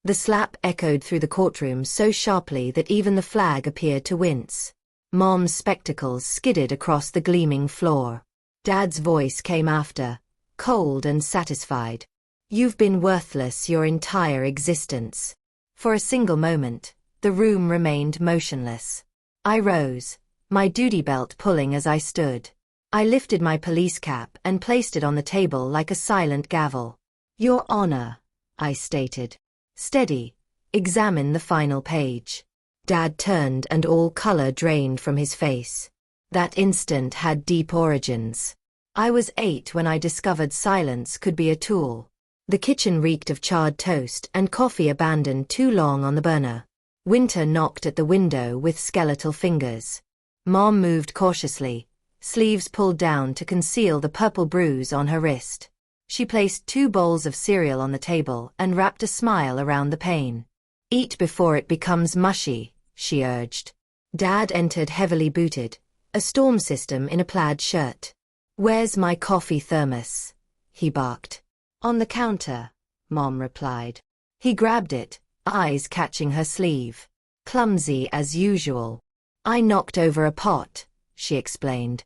The slap echoed through the courtroom so sharply that even the flag appeared to wince. Mom's spectacles skidded across the gleaming floor. Dad's voice came after, cold and satisfied. "You've been worthless your entire existence." For a single moment, the room remained motionless. I rose, my duty belt pulling as I stood. I lifted my police cap and placed it on the table like a silent gavel. "Your Honor," I stated. "Steady. Examine the final page." Dad turned and all color drained from his face. That instant had deep origins. I was 8 when I discovered silence could be a tool. The kitchen reeked of charred toast and coffee abandoned too long on the burner. Winter knocked at the window with skeletal fingers. Mom moved cautiously, sleeves pulled down to conceal the purple bruise on her wrist. She placed 2 bowls of cereal on the table and wrapped a smile around the pain. "Eat before it becomes mushy," she urged. Dad entered heavily booted, a storm system in a plaid shirt. "Where's my coffee thermos?" he barked. "On the counter," Mom replied. He grabbed it, eyes catching her sleeve. "Clumsy as usual." "I knocked over a pot," she explained.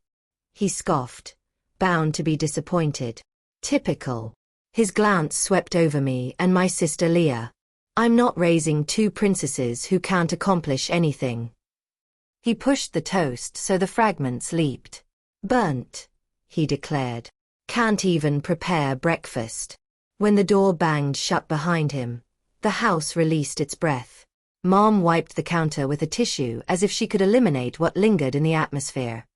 He scoffed, bound to be disappointed. "Typical." His glance swept over me and my sister Leah. "I'm not raising 2 princesses who can't accomplish anything." He pushed the toast so the fragments leaped. "Burnt," he declared. "Can't even prepare breakfast." When the door banged shut behind him, the house released its breath. Mom wiped the counter with a tissue as if she could eliminate what lingered in the atmosphere.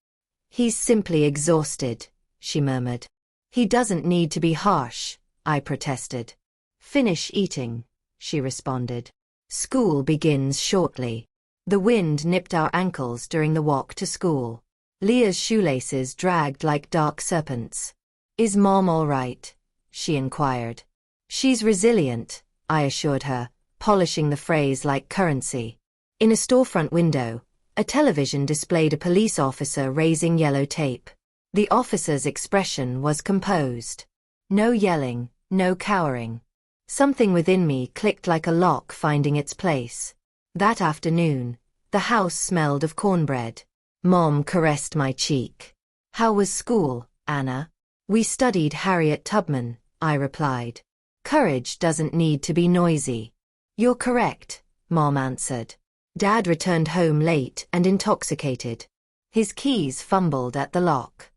"He's simply exhausted," she murmured. "He doesn't need to be harsh," I protested. "Finish eating," she responded. "School begins shortly." The wind nipped our ankles during the walk to school. Leah's shoelaces dragged like dark serpents. "Is Mom all right?" she inquired. "She's resilient," I assured her, polishing the phrase like currency. In a storefront window, a television displayed a police officer raising yellow tape. The officer's expression was composed. No yelling, no cowering. Something within me clicked like a lock finding its place. That afternoon, the house smelled of cornbread. Mom caressed my cheek. "How was school, Anna?" "We studied Harriet Tubman," I replied. "Courage doesn't need to be noisy." "You're correct," Mom answered. Dad returned home late and intoxicated. His keys fumbled at the lock.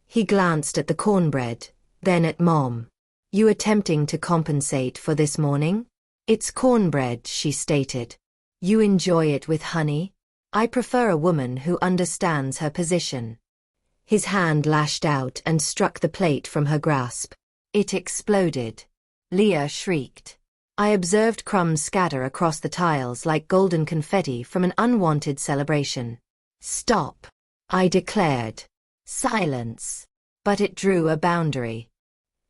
He glanced at the cornbread, then at Mom. "You attempting to compensate for this morning?" "It's cornbread," she stated. "You enjoy it with honey?" "I prefer a woman who understands her position." His hand lashed out and struck the plate from her grasp. It exploded. Leah shrieked. I observed crumbs scatter across the tiles like golden confetti from an unwanted celebration. "Stop," I declared. "Silence." But it drew a boundary.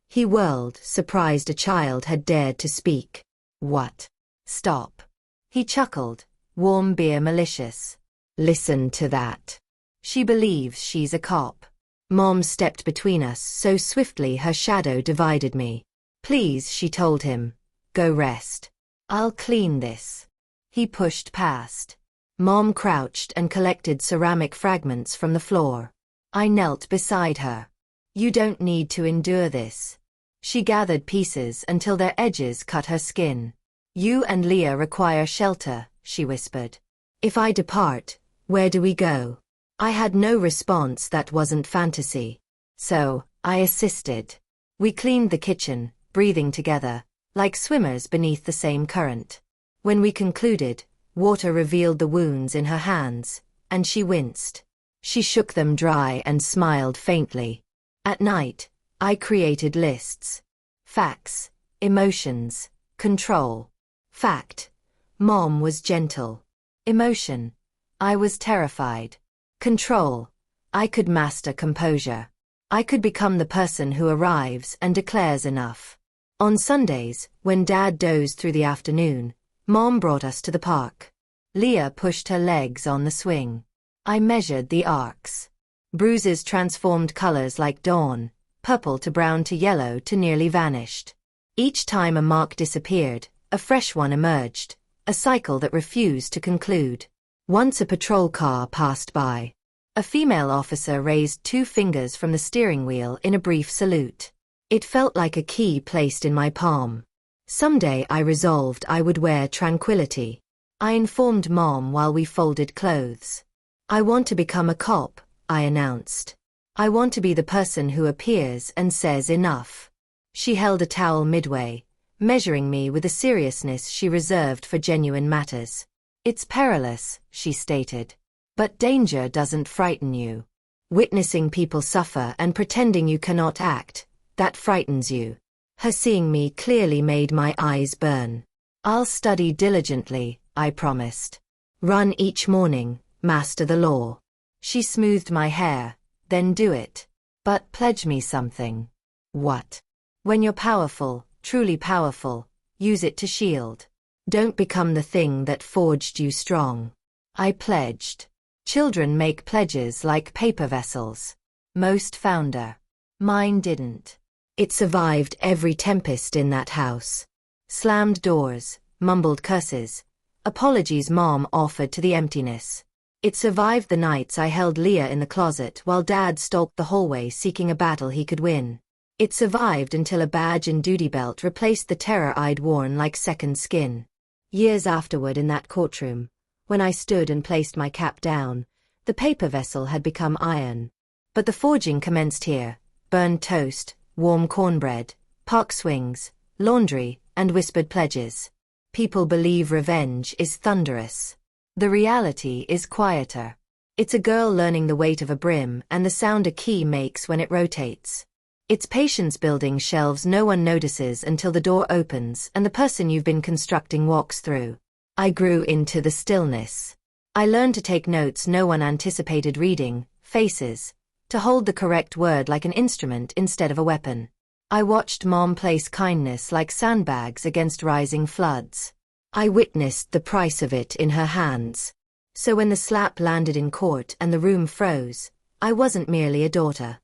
He whirled, surprised a child had dared to speak. "What?" "Stop." He chuckled, warm beer malicious. "Listen to that. She believes she's a cop." Mom stepped between us so swiftly her shadow divided me. "Please," she told him. "Go rest. I'll clean this." He pushed past. Mom crouched and collected ceramic fragments from the floor. I knelt beside her. "You don't need to endure this." She gathered pieces until their edges cut her skin. "You and Leah require shelter," she whispered. "If I depart, where do we go?" I had no response that wasn't fantasy. So, I assisted. We cleaned the kitchen, breathing together, like swimmers beneath the same current. When we concluded, water revealed the wounds in her hands, and she winced. She shook them dry and smiled faintly. At night, I created lists. Facts, emotions, control. Fact: Mom was gentle. Emotion: I was terrified. Control: I could master composure. I could become the person who arrives and declares enough. On Sundays, when Dad dozed through the afternoon, Mom brought us to the park. Leah pushed her legs on the swing. I measured the arcs. Bruises transformed colors like dawn, purple to brown to yellow to nearly vanished. Each time a mark disappeared, A fresh one emerged, a cycle that refused to conclude. Once a patrol car passed by. A female officer raised 2 fingers from the steering wheel in a brief salute. It felt like a key placed in my palm. Someday I resolved I would wear tranquility. I informed Mom while we folded clothes. I want to become a cop, I announced. I want to be the person who appears and says enough. She held a towel midway, measuring me with a seriousness she reserved for genuine matters. It's perilous, she stated. But danger doesn't frighten you. Witnessing people suffer and pretending you cannot act, that frightens you. Her seeing me clearly made my eyes burn. I'll study diligently, I promised. Run each morning, master the law. She smoothed my hair, then do it. But pledge me something. What? When you're powerful, truly powerful, use it to shield. Don't become the thing that forged you strong. I pledged. Children make pledges like paper vessels. Most founder. Mine didn't. It survived every tempest in that house. Slammed doors, mumbled curses, apologies Mom offered to the emptiness. It survived the nights I held Leah in the closet while Dad stalked the hallway seeking a battle he could win. It survived until a badge and duty belt replaced the terror I'd worn like second skin. Years afterward in that courtroom, when I stood and placed my cap down, the paper vessel had become iron. But the forging commenced here: burned toast, warm cornbread, park swings, laundry, and whispered pledges. People believe revenge is thunderous. The reality is quieter. It's a girl learning the weight of a brim and the sound a key makes when it rotates. It's patience building shelves no one notices until the door opens and the person you've been constructing walks through. I grew into the stillness. I learned to take notes no one anticipated reading, faces, to hold the correct word like an instrument instead of a weapon. I watched Mom place kindness like sandbags against rising floods. I witnessed the price of it in her hands. So when the slap landed in court and the room froze, I wasn't merely a daughter.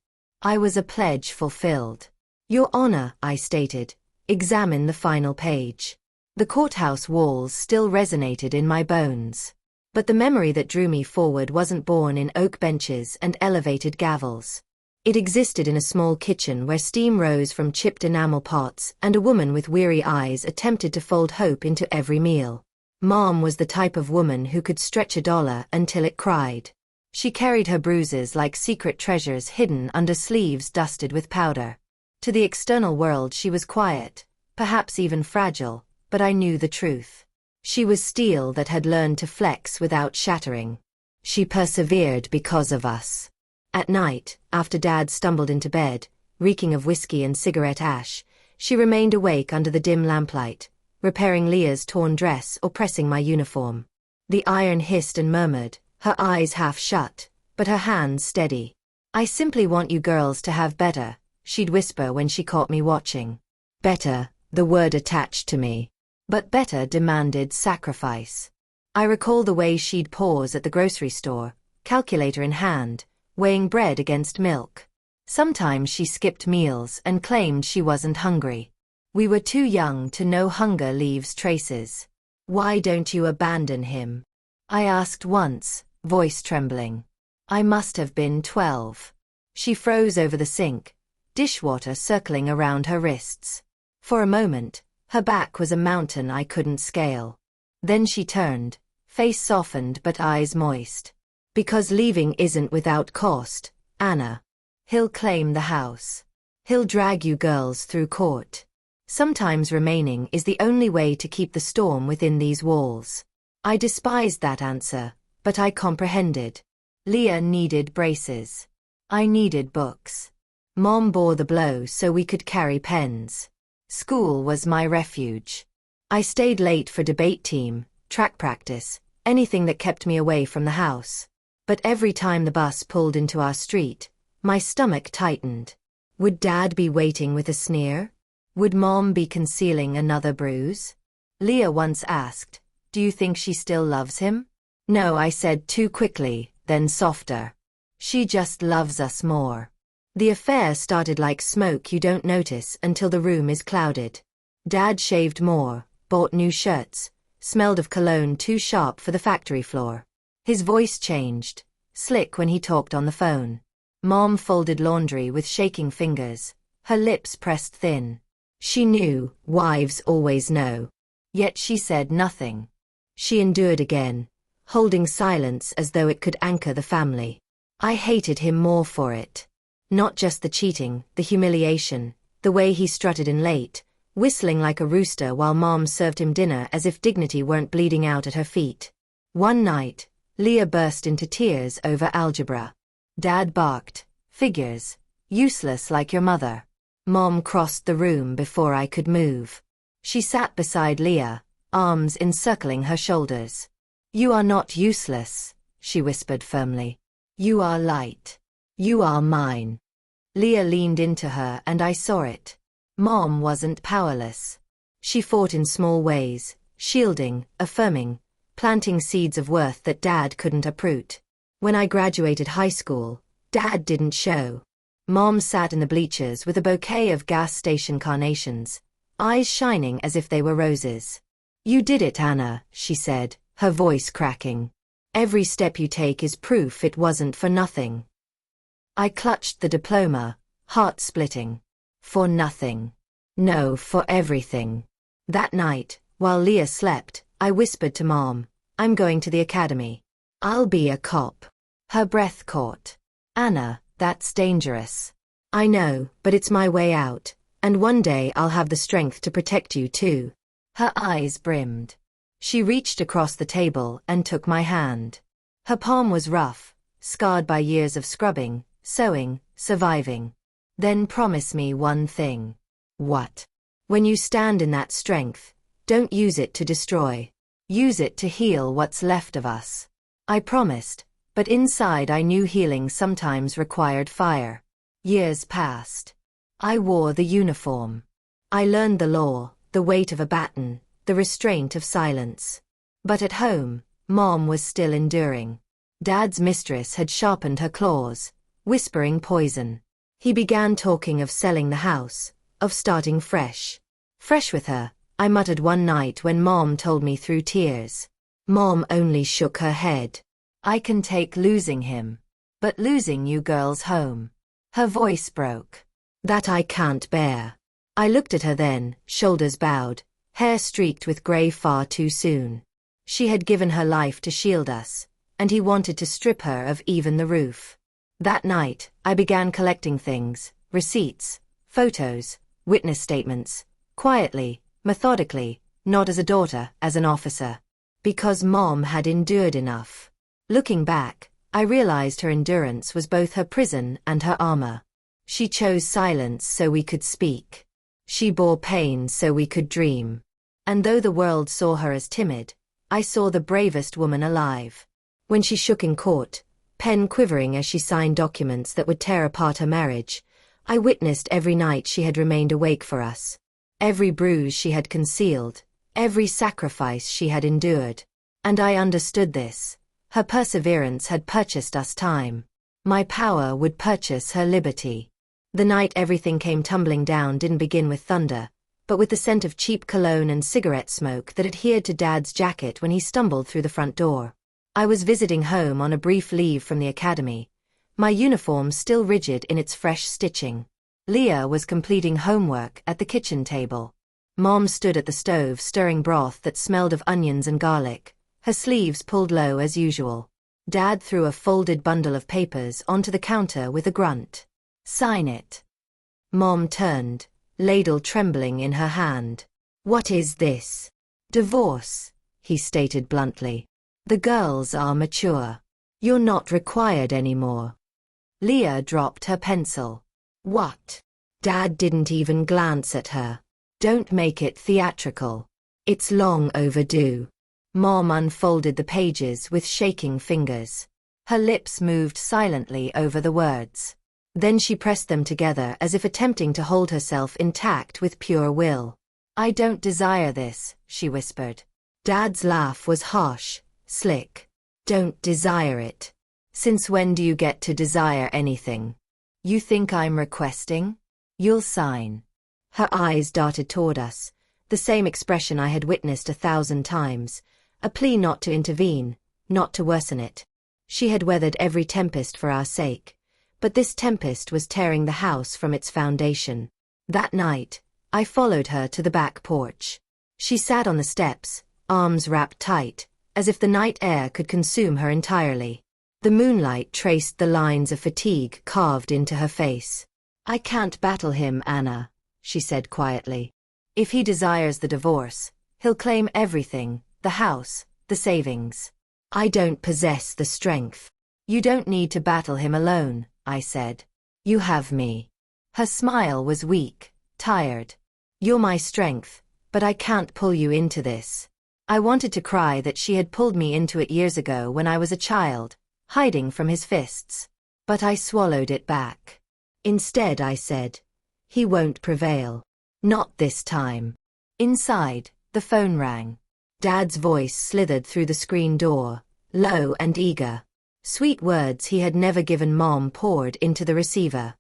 I was a pledge fulfilled. Your Honor, I stated, examine the final page. The courthouse walls still resonated in my bones. But the memory that drew me forward wasn't born in oak benches and elevated gavels. It existed in a small kitchen where steam rose from chipped enamel pots and a woman with weary eyes attempted to fold hope into every meal. Mom was the type of woman who could stretch $1 until it cried. She carried her bruises like secret treasures hidden under sleeves dusted with powder. To the external world she was quiet, perhaps even fragile, but I knew the truth. She was steel that had learned to flex without shattering. She persevered because of us. At night, after Dad stumbled into bed, reeking of whiskey and cigarette ash, she remained awake under the dim lamplight, repairing Leah's torn dress or pressing my uniform. The iron hissed and murmured, her eyes half shut, but her hands steady. I simply want you girls to have better, she'd whisper when she caught me watching. Better, the word attached to me. But better demanded sacrifice. I recall the way she'd pause at the grocery store, calculator in hand, weighing bread against milk. Sometimes she skipped meals and claimed she wasn't hungry. We were too young to know hunger leaves traces. Why don't you abandon him? I asked once, voice trembling. I must have been 12. She froze over the sink, dishwater circling around her wrists. For a moment, her back was a mountain I couldn't scale. Then she turned, face softened but eyes moist. Because leaving isn't without cost, Anna. He'll claim the house. He'll drag you girls through court. Sometimes remaining is the only way to keep the storm within these walls. I despised that answer, but I comprehended. Leah needed braces. I needed books. Mom bore the blow so we could carry pens. School was my refuge. I stayed late for debate team, track practice, anything that kept me away from the house. But every time the bus pulled into our street, my stomach tightened. Would Dad be waiting with a sneer? Would Mom be concealing another bruise? Leah once asked, "Do you think she still loves him?" No, I said too quickly, then softer. She just loves us more. The affair started like smoke you don't notice until the room is clouded. Dad shaved more, bought new shirts, smelled of cologne too sharp for the factory floor. His voice changed, slick when he talked on the phone. Mom folded laundry with shaking fingers, her lips pressed thin. She knew, wives always know. Yet she said nothing. She endured again, holding silence as though it could anchor the family. I hated him more for it. Not just the cheating, the humiliation, the way he strutted in late, whistling like a rooster while Mom served him dinner as if dignity weren't bleeding out at her feet. One night, Leah burst into tears over algebra. Dad barked, "Figures, useless like your mother." Mom crossed the room before I could move. She sat beside Leah, arms encircling her shoulders. "You are not useless," she whispered firmly. "You are light. You are mine." Leah leaned into her and I saw it. Mom wasn't powerless. She fought in small ways, shielding, affirming, planting seeds of worth that Dad couldn't uproot. When I graduated high school, Dad didn't show. Mom sat in the bleachers with a bouquet of gas station carnations, eyes shining as if they were roses. "You did it, Anna," she said, her voice cracking. "Every step you take is proof it wasn't for nothing." I clutched the diploma, heart splitting. For nothing. No, for everything. That night, while Leah slept, I whispered to Mom, "I'm going to the academy. I'll be a cop." Her breath caught. "Anna, that's dangerous." "I know, but it's my way out, and one day I'll have the strength to protect you too." Her eyes brimmed. She reached across the table and took my hand. Her palm was rough, scarred by years of scrubbing, sewing, surviving. "Then promise me one thing." "What?" "When you stand in that strength, don't use it to destroy. Use it to heal what's left of us." I promised, but inside I knew healing sometimes required fire. Years passed. I wore the uniform. I learned the law, the weight of a baton, the restraint of silence. But at home, Mom was still enduring. Dad's mistress had sharpened her claws, whispering poison. He began talking of selling the house, of starting fresh. "Fresh with her," I muttered one night when Mom told me through tears. Mom only shook her head. "I can take losing him. But losing you girls home." Her voice broke. "That I can't bear." I looked at her then, shoulders bowed, hair streaked with gray far too soon. She had given her life to shield us, and he wanted to strip her of even the roof. That night, I began collecting things, receipts, photos, witness statements, quietly, methodically, not as a daughter, as an officer. Because Mom had endured enough. Looking back, I realized her endurance was both her prison and her armor. She chose silence so we could speak. She bore pain so we could dream. And though the world saw her as timid, I saw the bravest woman alive. When she shook in court, pen quivering as she signed documents that would tear apart her marriage, I witnessed every night she had remained awake for us. Every bruise she had concealed, every sacrifice she had endured. And I understood this. Her perseverance had purchased us time. My power would purchase her liberty. The night everything came tumbling down didn't begin with thunder, but with the scent of cheap cologne and cigarette smoke that adhered to Dad's jacket when he stumbled through the front door. I was visiting home on a brief leave from the academy, my uniform still rigid in its fresh stitching. Leah was completing homework at the kitchen table. Mom stood at the stove stirring broth that smelled of onions and garlic, her sleeves pulled low as usual. Dad threw a folded bundle of papers onto the counter with a grunt. "Sign it." Mom turned, ladle trembling in her hand. "What is this?" "Divorce," he stated bluntly. "The girls are mature. You're not required anymore." Leah dropped her pencil. "What?" Dad didn't even glance at her. "Don't make it theatrical. It's long overdue." Mom unfolded the pages with shaking fingers. Her lips moved silently over the words. Then she pressed them together as if attempting to hold herself intact with pure will. "I don't desire this," she whispered. Dad's laugh was harsh, slick. "Don't desire it. Since when do you get to desire anything? You think I'm requesting? You'll sign." Her eyes darted toward us, the same expression I had witnessed 1,000 times, a plea not to intervene, not to worsen it. She had weathered every tempest for our sake, but this tempest was tearing the house from its foundation. That night, I followed her to the back porch. She sat on the steps, arms wrapped tight, as if the night air could consume her entirely. The moonlight traced the lines of fatigue carved into her face. "I can't battle him, Anna," she said quietly. "If he desires the divorce, he'll claim everything, the house, the savings. I don't possess the strength." "You don't need to battle him alone," I said. "You have me." Her smile was weak, tired. "You're my strength, but I can't pull you into this." I wanted to cry that she had pulled me into it years ago when I was a child, hiding from his fists. But I swallowed it back. Instead I said, "He won't prevail. Not this time." Inside, the phone rang. Dad's voice slithered through the screen door, low and eager. Sweet words he had never given Mom poured into the receiver.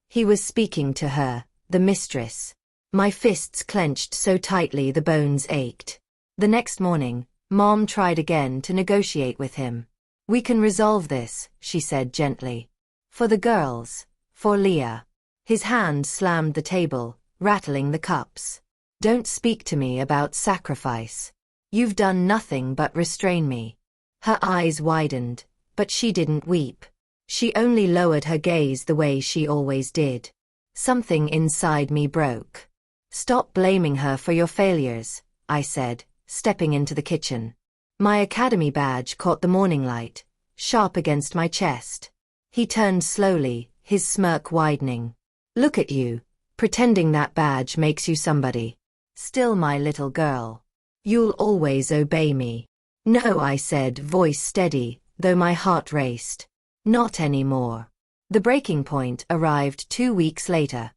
He was speaking to her, the mistress. My fists clenched so tightly the bones ached. The next morning, Mom tried again to negotiate with him. "We can resolve this," she said gently. "For the girls, for Leah." His hand slammed the table, rattling the cups. "Don't speak to me about sacrifice. You've done nothing but restrain me." Her eyes widened, but she didn't weep. She only lowered her gaze the way she always did. Something inside me broke. "Stop blaming her for your failures," I said, stepping into the kitchen. My academy badge caught the morning light, sharp against my chest. He turned slowly, his smirk widening. "Look at you, pretending that badge makes you somebody. Still my little girl. You'll always obey me." "No," I said, voice steady, though my heart raced. "Not anymore." The breaking point arrived 2 weeks later.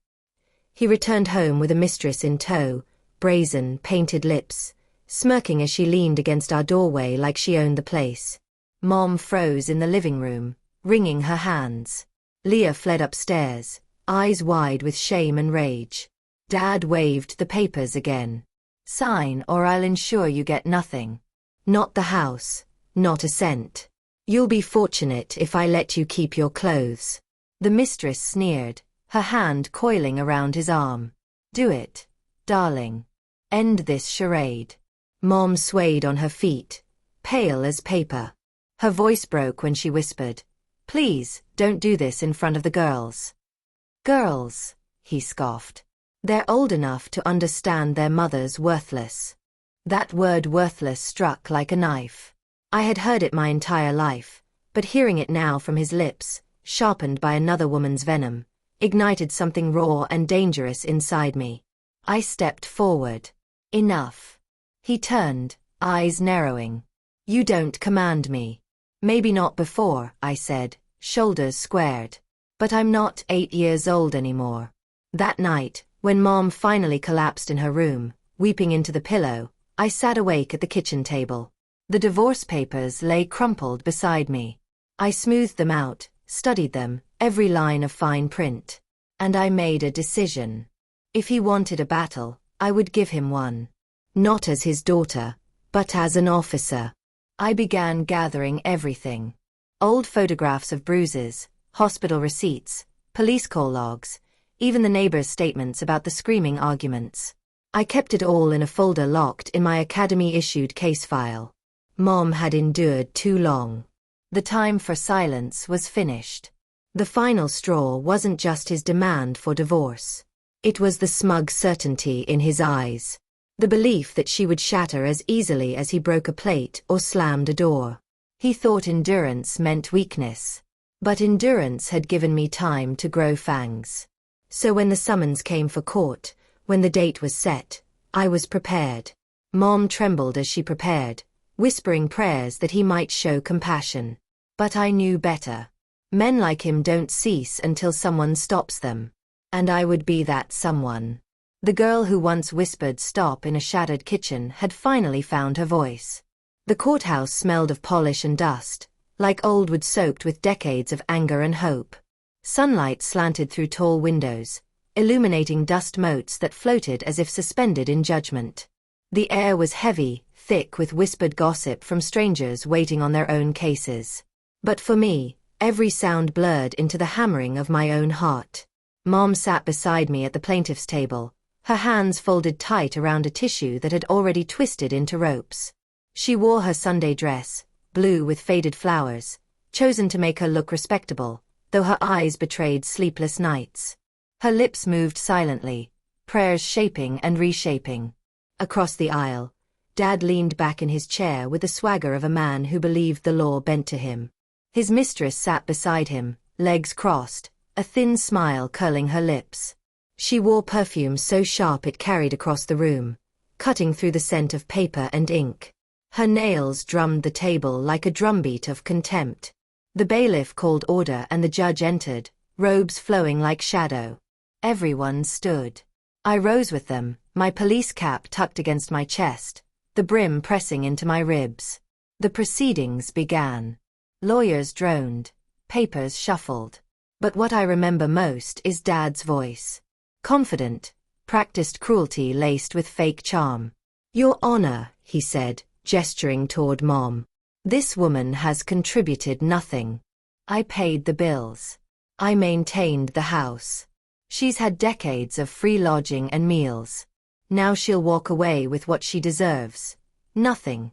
He returned home with a mistress in tow, brazen, painted lips, smirking as she leaned against our doorway like she owned the place. Mom froze in the living room, wringing her hands. Leah fled upstairs, eyes wide with shame and rage. Dad waved the papers again. "Sign or I'll ensure you get nothing. Not the house, not a cent. You'll be fortunate if I let you keep your clothes." The mistress sneered, her hand coiling around his arm. "Do it, darling. End this charade." Mom swayed on her feet, pale as paper. Her voice broke when she whispered, "Please, don't do this in front of the girls." "Girls," he scoffed. "They're old enough to understand their mother's worthless." That word worthless struck like a knife. I had heard it my entire life, but hearing it now from his lips, sharpened by another woman's venom, ignited something raw and dangerous inside me. I stepped forward. "Enough." He turned, eyes narrowing. "You don't command me." "Maybe not before," I said, shoulders squared. "But I'm not 8 years old anymore." That night, when Mom finally collapsed in her room, weeping into the pillow, I sat awake at the kitchen table. The divorce papers lay crumpled beside me. I smoothed them out, studied them, every line of fine print. And I made a decision. If he wanted a battle, I would give him one. Not as his daughter, but as an officer. I began gathering everything. Old photographs of bruises, hospital receipts, police call logs, even the neighbors' statements about the screaming arguments. I kept it all in a folder locked in my academy-issued case file. Mom had endured too long. The time for silence was finished. The final straw wasn't just his demand for divorce. It was the smug certainty in his eyes. The belief that she would shatter as easily as he broke a plate or slammed a door. He thought endurance meant weakness. But endurance had given me time to grow fangs. So when the summons came for court, when the date was set, I was prepared. Mom trembled as she prepared, whispering prayers that he might show compassion. But I knew better. Men like him don't cease until someone stops them. And I would be that someone. The girl who once whispered stop in a shattered kitchen had finally found her voice. The courthouse smelled of polish and dust, like old wood soaked with decades of anger and hope. Sunlight slanted through tall windows, illuminating dust motes that floated as if suspended in judgment. The air was heavy, thick with whispered gossip from strangers waiting on their own cases. But for me, every sound blurred into the hammering of my own heart. Mom sat beside me at the plaintiff's table, her hands folded tight around a tissue that had already twisted into ropes. She wore her Sunday dress, blue with faded flowers, chosen to make her look respectable, though her eyes betrayed sleepless nights. Her lips moved silently, prayers shaping and reshaping. Across the aisle, Dad leaned back in his chair with the swagger of a man who believed the law bent to him. His mistress sat beside him, legs crossed, a thin smile curling her lips. She wore perfume so sharp it carried across the room, cutting through the scent of paper and ink. Her nails drummed the table like a drumbeat of contempt. The bailiff called order and the judge entered, robes flowing like shadow. Everyone stood. I rose with them, my police cap tucked against my chest, the brim pressing into my ribs. The proceedings began. Lawyers droned, papers shuffled. But what I remember most is Dad's voice. Confident, practiced cruelty laced with fake charm. "Your Honor," he said, gesturing toward Mom. "This woman has contributed nothing. I paid the bills. I maintained the house. She's had decades of free lodging and meals. Now she'll walk away with what she deserves. Nothing."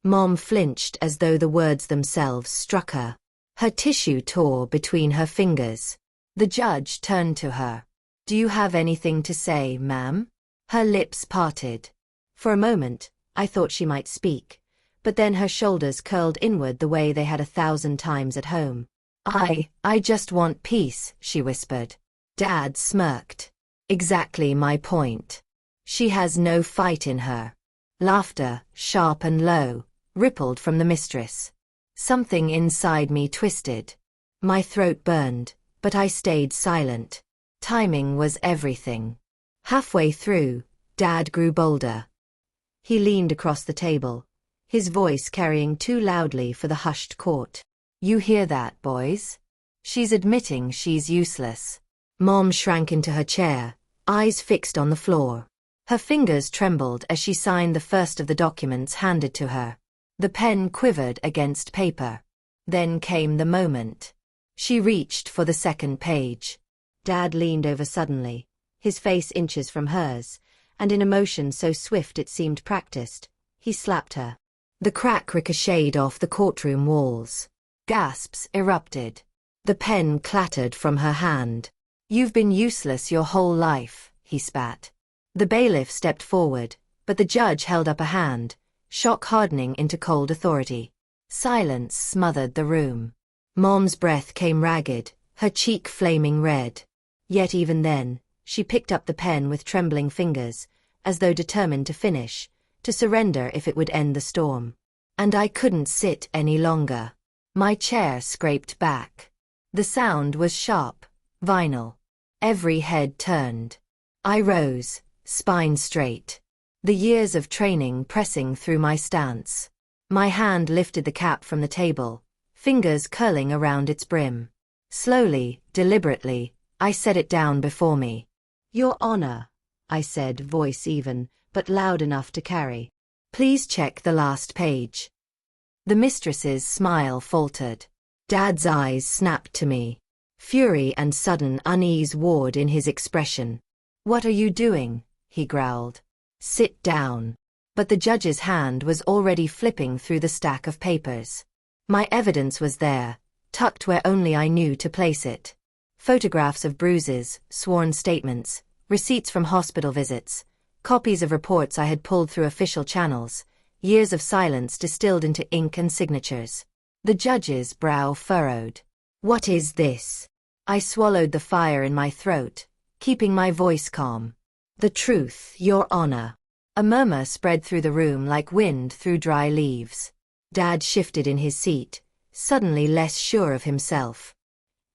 Mom flinched as though the words themselves struck her. Her tissue tore between her fingers. The judge turned to her. "Do you have anything to say, ma'am?" Her lips parted. For a moment, I thought she might speak, but then her shoulders curled inward the way they had 1,000 times at home. I just want peace," she whispered. Dad smirked. "Exactly my point. She has no fight in her." Laughter, sharp and low, rippled from the mistress. Something inside me twisted. My throat burned, but I stayed silent. Timing was everything. Halfway through, Dad grew bolder. He leaned across the table, his voice carrying too loudly for the hushed court. "You hear that, boys? She's admitting she's useless." Mom shrank into her chair, eyes fixed on the floor. Her fingers trembled as she signed the first of the documents handed to her. The pen quivered against paper. Then came the moment. She reached for the second page. Dad leaned over suddenly, his face inches from hers, and in a motion so swift it seemed practiced, he slapped her. The crack ricocheted off the courtroom walls. Gasps erupted. The pen clattered from her hand. "You've been useless your whole life," he spat. The bailiff stepped forward, but the judge held up a hand, shock hardening into cold authority. Silence smothered the room. Mom's breath came ragged, her cheek flaming red. Yet even then, she picked up the pen with trembling fingers, as though determined to finish, to surrender if it would end the storm. And I couldn't sit any longer. My chair scraped back. The sound was sharp, vinyl. Every head turned. I rose, spine straight. The years of training pressing through my stance. My hand lifted the cap from the table, fingers curling around its brim. Slowly, deliberately, I set it down before me. "Your Honor," I said, voice even, but loud enough to carry. "Please check the last page." The mistress's smile faltered. Dad's eyes snapped to me. Fury and sudden unease warred in his expression. "What are you doing?" he growled. "Sit down." But the judge's hand was already flipping through the stack of papers. My evidence was there, tucked where only I knew to place it. Photographs of bruises, sworn statements, receipts from hospital visits, copies of reports I had pulled through official channels, years of silence distilled into ink and signatures. The judge's brow furrowed. "What is this?" I swallowed the fire in my throat, keeping my voice calm. "The truth, Your Honor." A murmur spread through the room like wind through dry leaves. Dad shifted in his seat, suddenly less sure of himself.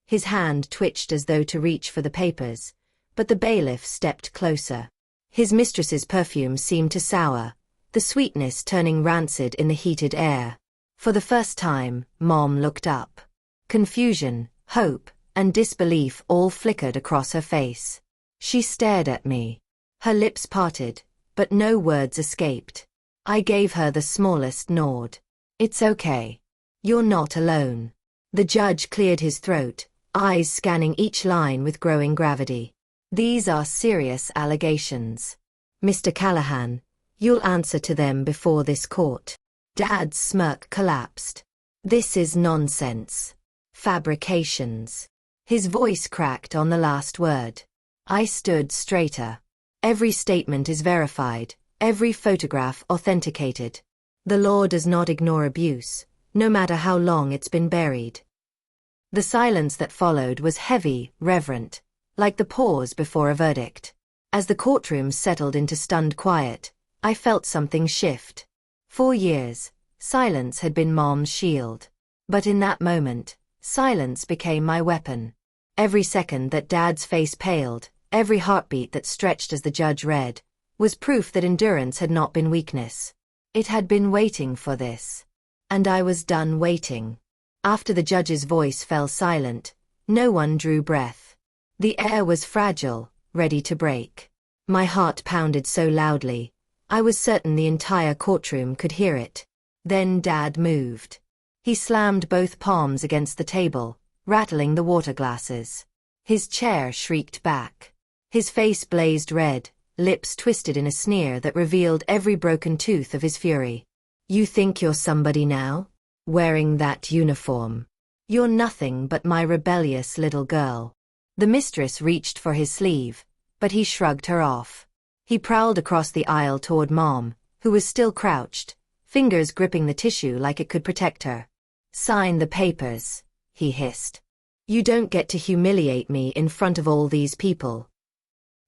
His hand twitched as though to reach for the papers, but the bailiff stepped closer. His mistress's perfume seemed to sour, the sweetness turning rancid in the heated air. For the first time, Mom looked up. Confusion, hope, and disbelief all flickered across her face. She stared at me. Her lips parted, but no words escaped. I gave her the smallest nod. It's okay. You're not alone. The judge cleared his throat, eyes scanning each line with growing gravity. These are serious allegations. Mr. Callahan, you'll answer to them before this court. Dad's smirk collapsed. This is nonsense. Fabrications. His voice cracked on the last word. I stood straighter. Every statement is verified, every photograph authenticated. The law does not ignore abuse, no matter how long it's been buried. The silence that followed was heavy, reverent, like the pause before a verdict. As the courtroom settled into stunned quiet, I felt something shift. 4 years, silence had been Mom's shield. But in that moment, silence became my weapon. Every second that Dad's face paled, every heartbeat that stretched as the judge read, was proof that endurance had not been weakness. It had been waiting for this. And I was done waiting. After the judge's voice fell silent, no one drew breath. The air was fragile, ready to break. My heart pounded so loudly, I was certain the entire courtroom could hear it. Then Dad moved. He slammed both palms against the table, rattling the water glasses. His chair shrieked back. His face blazed red, lips twisted in a sneer that revealed every broken tooth of his fury. You think you're somebody now? Wearing that uniform. You're nothing but my rebellious little girl. The mistress reached for his sleeve, but he shrugged her off. He prowled across the aisle toward Mom, who was still crouched, fingers gripping the tissue like it could protect her. Sign the papers, he hissed. You don't get to humiliate me in front of all these people.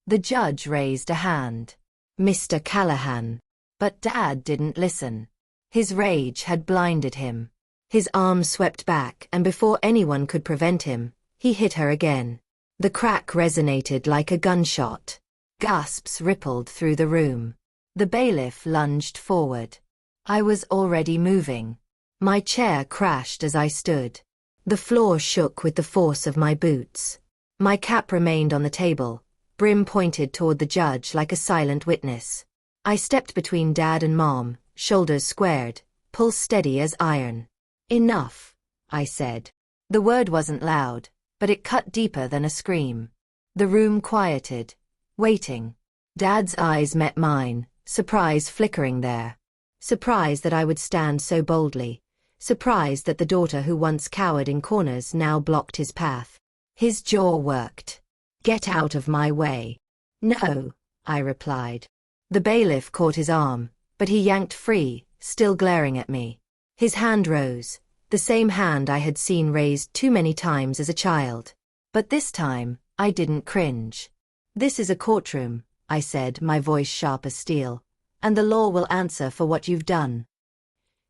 The judge raised a hand. Mr. Callahan. But Dad didn't listen. His rage had blinded him. His arm swept back, and before anyone could prevent him, he hit her again. The crack resonated like a gunshot. Gasps rippled through the room. The bailiff lunged forward. I was already moving. My chair crashed as I stood. The floor shook with the force of my boots. My cap remained on the table, brim pointed toward the judge like a silent witness. I stepped between Dad and Mom, shoulders squared, pulse steady as iron. Enough, I said. The word wasn't loud, but it cut deeper than a scream. The room quieted, waiting. Dad's eyes met mine, surprise flickering there. Surprise that I would stand so boldly. Surprise that the daughter who once cowered in corners now blocked his path. His jaw worked. Get out of my way. No, I replied. The bailiff caught his arm, but he yanked free, still glaring at me. His hand rose, the same hand I had seen raised too many times as a child. But this time, I didn't cringe. This is a courtroom, I said, my voice sharp as steel, and the law will answer for what you've done.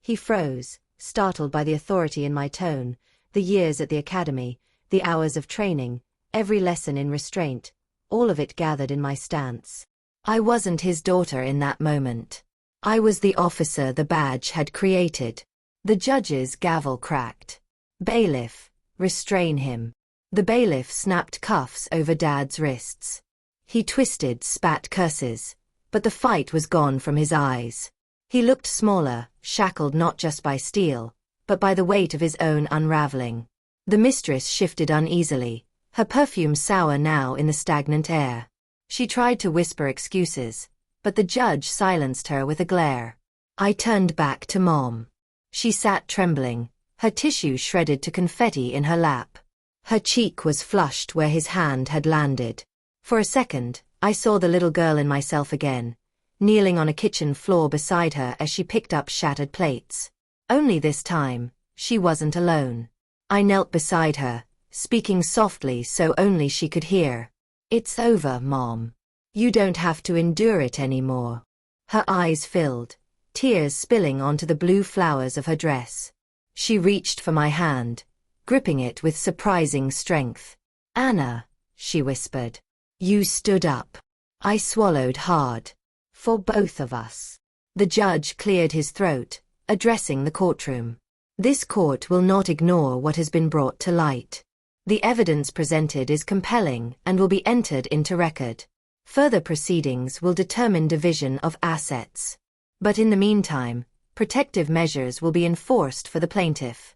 He froze, startled by the authority in my tone, the years at the academy, the hours of training, every lesson in restraint, all of it gathered in my stance. I wasn't his daughter in that moment. I was the officer the badge had created. The judge's gavel cracked. Bailiff, restrain him. The bailiff snapped cuffs over Dad's wrists. He twisted, spat curses, but the fight was gone from his eyes. He looked smaller, shackled not just by steel, but by the weight of his own unraveling. The mistress shifted uneasily, her perfume sour now in the stagnant air. She tried to whisper excuses, but the judge silenced her with a glare. I turned back to Mom. She sat trembling, her tissue shredded to confetti in her lap. Her cheek was flushed where his hand had landed. For a second, I saw the little girl in myself again, kneeling on a kitchen floor beside her as she picked up shattered plates. Only this time, she wasn't alone. I knelt beside her, speaking softly so only she could hear. It's over, Mom. You don't have to endure it anymore. Her eyes filled, tears spilling onto the blue flowers of her dress. She reached for my hand, gripping it with surprising strength. Anna, she whispered. You stood up. I swallowed hard. For both of us. The judge cleared his throat, addressing the courtroom. This court will not ignore what has been brought to light. The evidence presented is compelling and will be entered into record. Further proceedings will determine division of assets. But in the meantime, protective measures will be enforced for the plaintiff.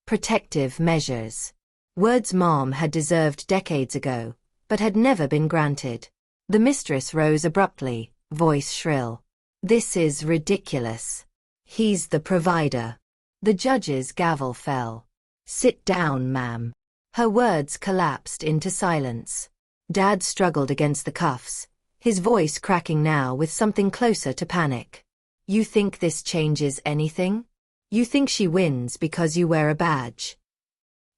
Protective measures. Words Mom had deserved decades ago, but had never been granted. The mistress rose abruptly, voice shrill. This is ridiculous. He's the provider. The judge's gavel fell. Sit down, ma'am. Her words collapsed into silence. Dad struggled against the cuffs, his voice cracking now with something closer to panic. You think this changes anything? You think she wins because you wear a badge?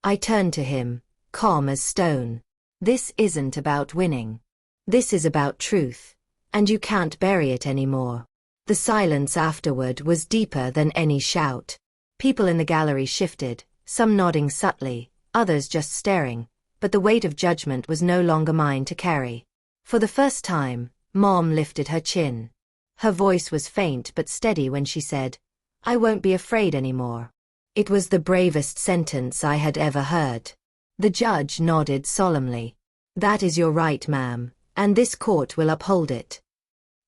I turned to him, calm as stone. This isn't about winning. This is about truth, and you can't bury it anymore. The silence afterward was deeper than any shout. People in the gallery shifted, some nodding subtly, others just staring, but the weight of judgment was no longer mine to carry. For the first time, Mom lifted her chin. Her voice was faint but steady when she said, I won't be afraid anymore. It was the bravest sentence I had ever heard. The judge nodded solemnly. That is your right, ma'am, and this court will uphold it.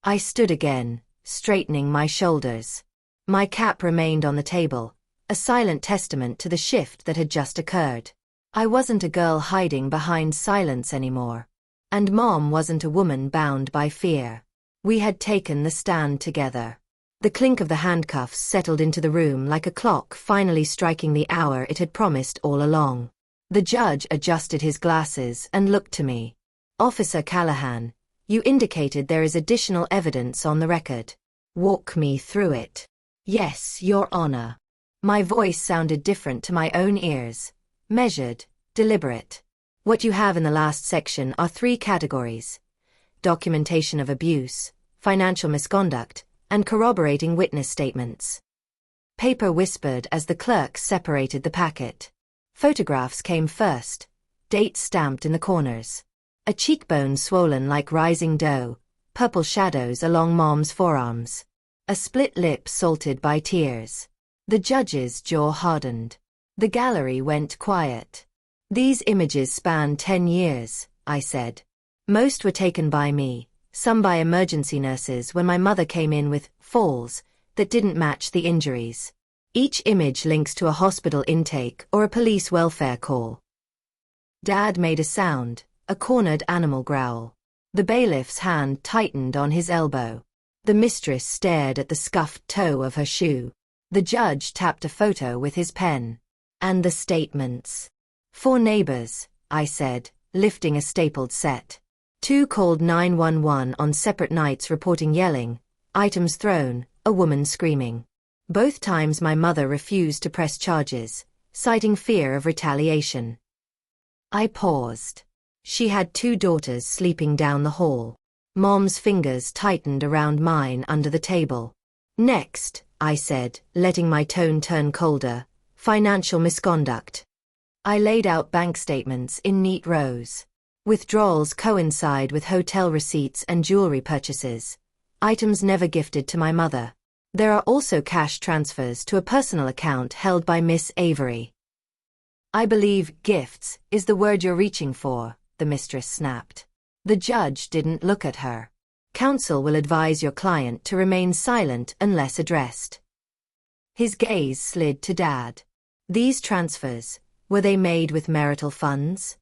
I stood again, straightening my shoulders. My cap remained on the table, a silent testament to the shift that had just occurred. I wasn't a girl hiding behind silence anymore. And Mom wasn't a woman bound by fear. We had taken the stand together. The clink of the handcuffs settled into the room like a clock finally striking the hour it had promised all along. The judge adjusted his glasses and looked to me. Officer Callahan, you indicated there is additional evidence on the record. Walk me through it. Yes, Your Honor. My voice sounded different to my own ears. Measured, deliberate. What you have in the last section are 3 categories: documentation of abuse, financial misconduct, and corroborating witness statements. Paper whispered as the clerk separated the packet. Photographs came first, dates stamped in the corners. A cheekbone swollen like rising dough, purple shadows along Mom's forearms. A split lip salted by tears. The judge's jaw hardened. The gallery went quiet. These images span 10 years, I said. Most were taken by me, some by emergency nurses when my mother came in with falls that didn't match the injuries. Each image links to a hospital intake or a police welfare call. Dad made a sound, a cornered animal growl. The bailiff's hand tightened on his elbow. The mistress stared at the scuffed toe of her shoe. The judge tapped a photo with his pen. And the statements. 4 neighbors, I said, lifting a stapled set. 2 called 911 on separate nights reporting yelling, items thrown, a woman screaming. Both times my mother refused to press charges, citing fear of retaliation. I paused. She had 2 daughters sleeping down the hall. Mom's fingers tightened around mine under the table. Next, I said, letting my tone turn colder, financial misconduct. I laid out bank statements in neat rows. Withdrawals coincide with hotel receipts and jewelry purchases, items never gifted to my mother. There are also cash transfers to a personal account held by Miss Avery. I believe gifts is the word you're reaching for, the mistress snapped. The judge didn't look at her. Counsel will advise your client to remain silent unless addressed. His gaze slid to Dad. These transfers, were they made with marital funds?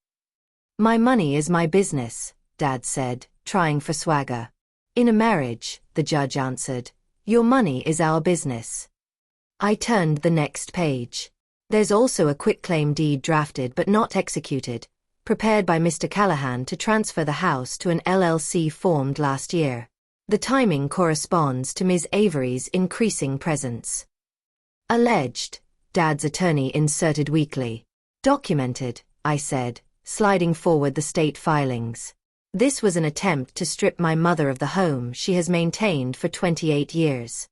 My money is my business, Dad said, trying for swagger. In a marriage, the judge answered, your money is our business. I turned the next page. There's also a quitclaim deed drafted but not executed, prepared by Mr. Callahan to transfer the house to an LLC formed last year. The timing corresponds to Ms. Avery's increasing presence. Alleged, Dad's attorney inserted weakly. Documented, I said, sliding forward the state filings. This was an attempt to strip my mother of the home she has maintained for 28 years.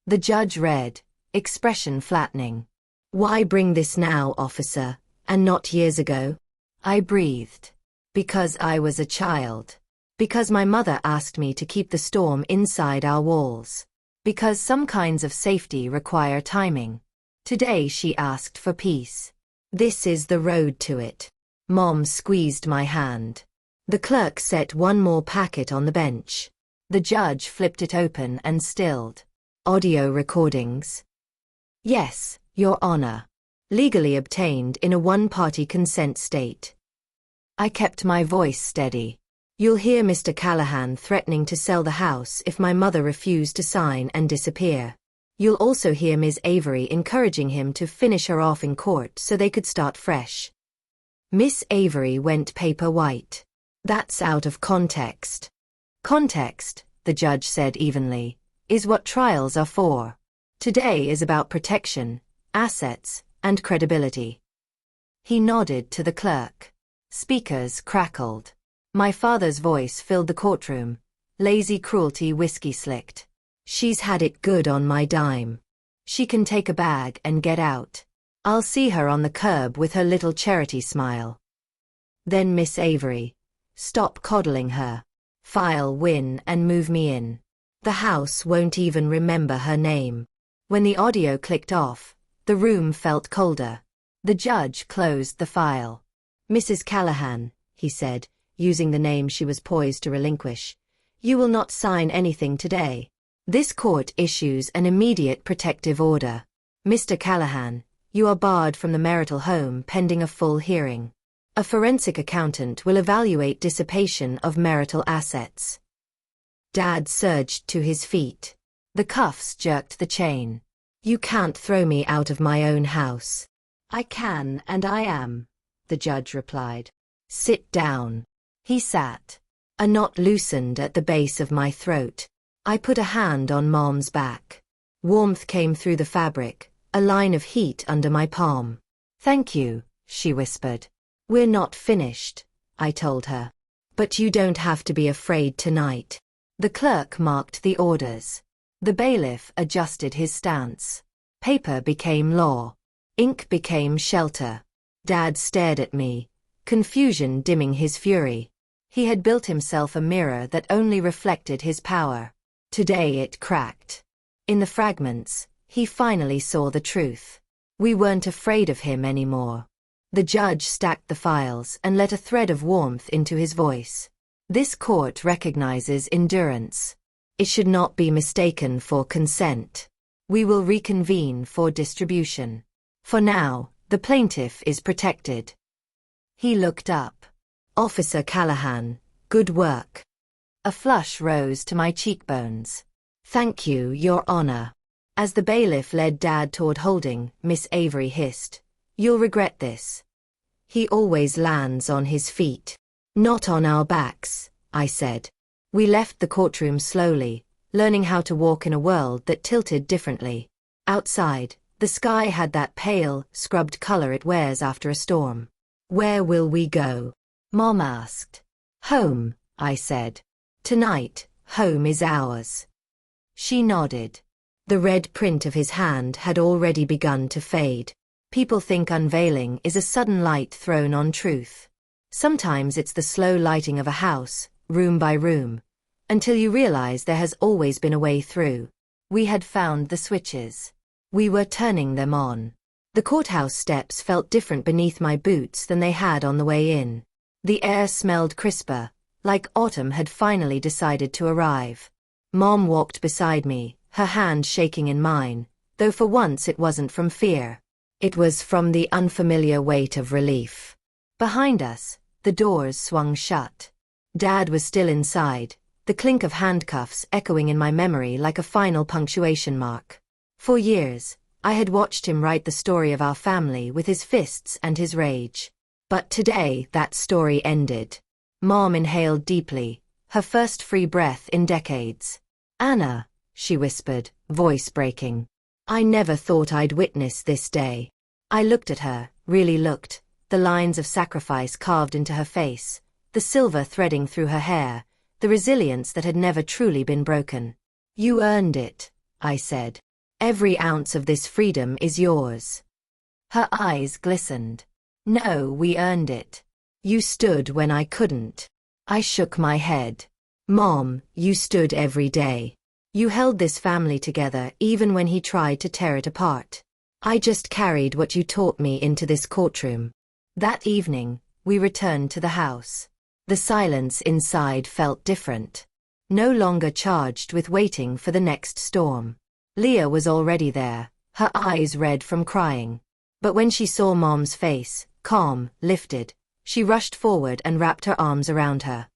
The judge read, expression flattening. Why bring this now, officer, and not years ago? I breathed. Because I was a child. Because my mother asked me to keep the storm inside our walls. Because some kinds of safety require timing. Today she asked for peace. This is the road to it. Mom squeezed my hand. The clerk set one more packet on the bench. The judge flipped it open and stilled. Audio recordings. Yes, Your Honor. Legally obtained in a one-party consent state. I kept my voice steady. You'll hear Mr. Callahan threatening to sell the house if my mother refused to sign and disappear. You'll also hear Ms. Avery encouraging him to finish her off in court so they could start fresh. Miss Avery went paper white. That's out of context. Context, the judge said evenly, is what trials are for. Today is about protection, assets, and credibility. He nodded to the clerk. Speakers crackled. My father's voice filled the courtroom. Lazy cruelty whiskey slicked. She's had it good on my dime. She can take a bag and get out. I'll see her on the curb with her little charity smile. Then Miss Avery. Stop coddling her. File win and move me in. The house won't even remember her name. When the audio clicked off, the room felt colder. The judge closed the file. Mrs. Callahan, he said, using the name she was poised to relinquish, you will not sign anything today. This court issues an immediate protective order. Mr. Callahan, you are barred from the marital home pending a full hearing. A forensic accountant will evaluate dissipation of marital assets. Dad surged to his feet. The cuffs jerked the chain. You can't throw me out of my own house. I can and I am, the judge replied. Sit down. He sat. A knot loosened at the base of my throat. I put a hand on Mom's back. Warmth came through the fabric, a line of heat under my palm. Thank you, she whispered. We're not finished, I told her. But you don't have to be afraid tonight. The clerk marked the orders. The bailiff adjusted his stance. Paper became law. Ink became shelter. Dad stared at me, confusion dimming his fury. He had built himself a mirror that only reflected his power. Today it cracked. In the fragments, he finally saw the truth. We weren't afraid of him anymore. The judge stacked the files and let a thread of warmth into his voice. This court recognizes endurance. It should not be mistaken for consent. We will reconvene for distribution. For now, the plaintiff is protected. He looked up. Officer Callahan, good work. A flush rose to my cheekbones. Thank you, Your Honor. As the bailiff led Dad toward holding, Miss Avery hissed. You'll regret this. He always lands on his feet. Not on our backs, I said. We left the courtroom slowly, learning how to walk in a world that tilted differently. Outside, the sky had that pale, scrubbed color it wears after a storm. Where will we go? Mom asked. Home, I said. Tonight, home is ours. She nodded. The red print of his hand had already begun to fade. People think unveiling is a sudden light thrown on truth. Sometimes it's the slow lighting of a house, room by room, until you realize there has always been a way through. We had found the switches. We were turning them on. The courthouse steps felt different beneath my boots than they had on the way in. The air smelled crisper, like autumn had finally decided to arrive. Mom walked beside me, her hand shaking in mine, though for once it wasn't from fear. It was from the unfamiliar weight of relief. Behind us, the doors swung shut. Dad was still inside, the clink of handcuffs echoing in my memory like a final punctuation mark. For years, I had watched him write the story of our family with his fists and his rage. But today that story ended. Mom inhaled deeply, her first free breath in decades. Anna, she whispered, voice breaking. I never thought I'd witness this day. I looked at her, really looked, the lines of sacrifice carved into her face, the silver threading through her hair, the resilience that had never truly been broken. You earned it, I said. Every ounce of this freedom is yours. Her eyes glistened. No, we earned it. You stood when I couldn't. I shook my head. Mom, you stood every day. You held this family together even when he tried to tear it apart. I just carried what you taught me into this courtroom. That evening, we returned to the house. The silence inside felt different. No longer charged with waiting for the next storm. Leah was already there, her eyes red from crying. But when she saw Mom's face, calm, lifted, she rushed forward and wrapped her arms around her.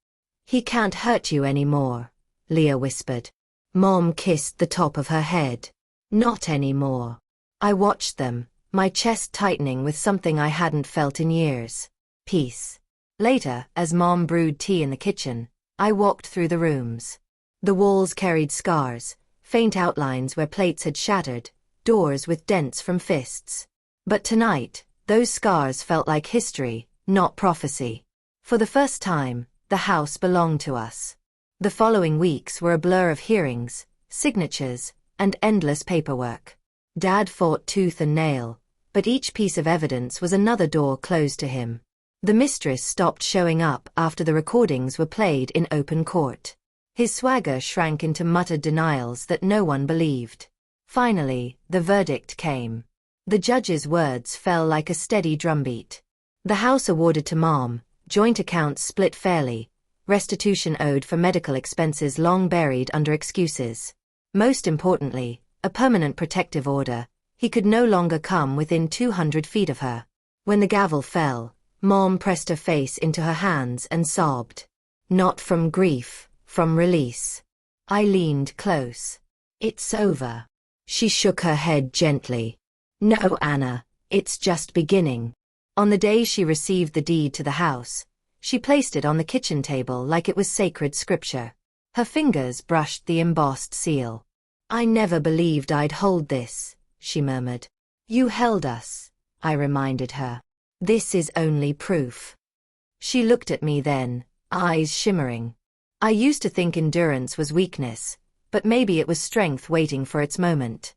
He can't hurt you anymore, Leah whispered. Mom kissed the top of her head. Not anymore. I watched them, my chest tightening with something I hadn't felt in years. Peace. Later, as Mom brewed tea in the kitchen, I walked through the rooms. The walls carried scars, faint outlines where plates had shattered, doors with dents from fists. But tonight, those scars felt like history, not prophecy. For the first time, the house belonged to us. The following weeks were a blur of hearings, signatures, and endless paperwork. Dad fought tooth and nail, but each piece of evidence was another door closed to him. The mistress stopped showing up after the recordings were played in open court. His swagger shrank into muttered denials that no one believed. Finally, the verdict came. The judge's words fell like a steady drumbeat. The house awarded to Mom, joint accounts split fairly, restitution owed for medical expenses long buried under excuses. Most importantly, a permanent protective order. He could no longer come within 200 feet of her. When the gavel fell, Mom pressed her face into her hands and sobbed. Not from grief, from release. I leaned close. It's over. She shook her head gently. No, Anna, it's just beginning. On the day she received the deed to the house, she placed it on the kitchen table like it was sacred scripture. Her fingers brushed the embossed seal. I never believed I'd hold this, she murmured. You held us, I reminded her. This is only proof. She looked at me then, eyes shimmering. I used to think endurance was weakness, but maybe it was strength waiting for its moment.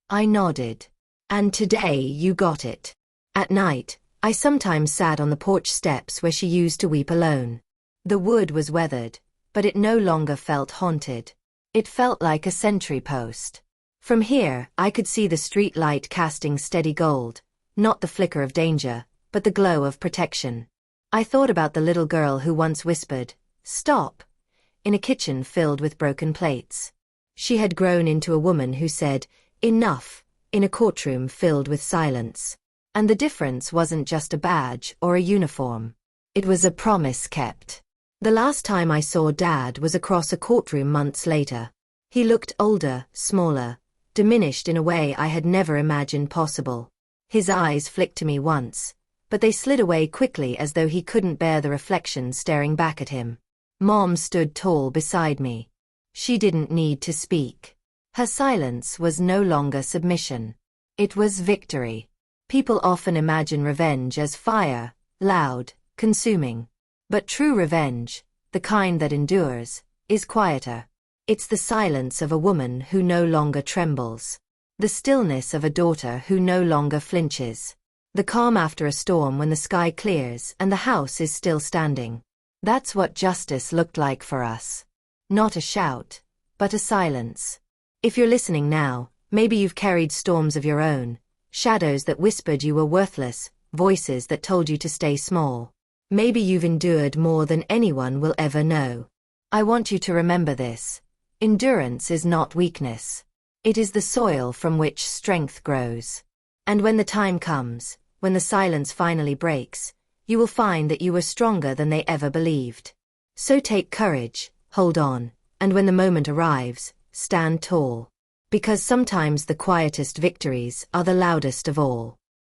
I nodded. And today you got it. At night, I sometimes sat on the porch steps where she used to weep alone. The wood was weathered, but it no longer felt haunted. It felt like a sentry post. From here, I could see the street light casting steady gold, not the flicker of danger, but the glow of protection. I thought about the little girl who once whispered, "Stop," in a kitchen filled with broken plates. She had grown into a woman who said, "Enough," in a courtroom filled with silence. And the difference wasn't just a badge or a uniform. It was a promise kept. The last time I saw Dad was across a courtroom months later. He looked older, smaller, diminished in a way I had never imagined possible. His eyes flicked to me once, but they slid away quickly as though he couldn't bear the reflection staring back at him. Mom stood tall beside me. She didn't need to speak. Her silence was no longer submission. It was victory. People often imagine revenge as fire, loud, consuming. But true revenge, the kind that endures, is quieter. It's the silence of a woman who no longer trembles. The stillness of a daughter who no longer flinches. The calm after a storm when the sky clears and the house is still standing. That's what justice looked like for us. Not a shout, but a silence. If you're listening now, maybe you've carried storms of your own, shadows that whispered you were worthless, voices that told you to stay small. Maybe you've endured more than anyone will ever know. I want you to remember this. Endurance is not weakness. It is the soil from which strength grows. And when the time comes, when the silence finally breaks, you will find that you were stronger than they ever believed. So take courage, hold on, and when the moment arrives, stand tall. Because sometimes the quietest victories are the loudest of all.